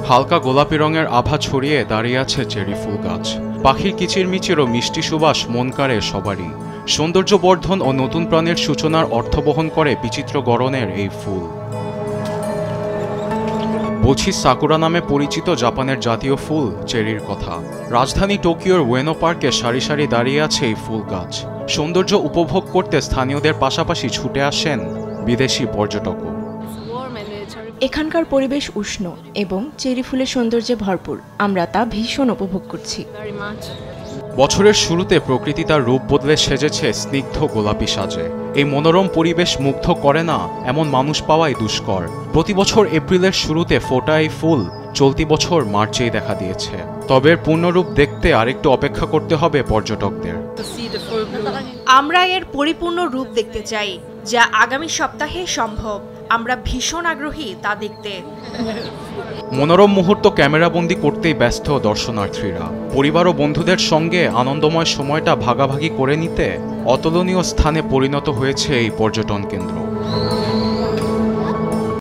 হালকা গোলাপি রঙের আভা ছড়িয়ে দাঁড়িয়ে আছে চেরি ফুল গাছ। পাখির কিচিরমিচির ও মিষ্টি সুবাস মন কাড়ে সবারই। সৌন্দর্য বর্ধন ও নতুন প্রাণের সূচনার অর্থ বহন করে বিচিত্র গড়নের এই ফুল। বোঝি সাকুরা নামে পরিচিত জাপানের জাতীয় ফুল চেরির কথা। রাজধানী টোকিওর ওয়েনো পার্কে সারি সারি দাঁড়িয়ে আছে এই ফুল গাছ। সৌন্দর্য উপভোগ করতে স্থানীয়দের পাশাপাশি ছুটে আসেন বিদেশি পর্যটকও। এখানকার পরিবেশ উষ্ণ এবং চেরি ফুলের সৌন্দর্যে ভরপুর। আমরা তা ভীষণ উপভোগ করছি। বছরের শুরুতে প্রকৃতি তার রূপ বদলে সেজেছে স্নিগ্ধ গোলাপি সাজে। এই মনোরম পরিবেশ মুগ্ধ করে না এমন মানুষ পাওয়াই দুষ্কর। প্রতি বছর এপ্রিলের শুরুতে ফোটা এই ফুল চলতি বছর মার্চেই দেখা দিয়েছে। তবে এর পূর্ণরূপ দেখতে আরেকটু অপেক্ষা করতে হবে পর্যটকদের। আমরা এর পরিপূর্ণ রূপ দেখতে চাই, যা আগামী সপ্তাহে সম্ভব। আমরা ভীষণ আগ্রহী তা দেখতে। মনোরম মুহূর্ত ক্যামেরাবন্দি করতেই ব্যস্ত দর্শনার্থীরা। পরিবার ও বন্ধুদের সঙ্গে আনন্দময় সময়টা ভাগাভাগি করে নিতে অতুলনীয় স্থানে পরিণত হয়েছে এই পর্যটন কেন্দ্র।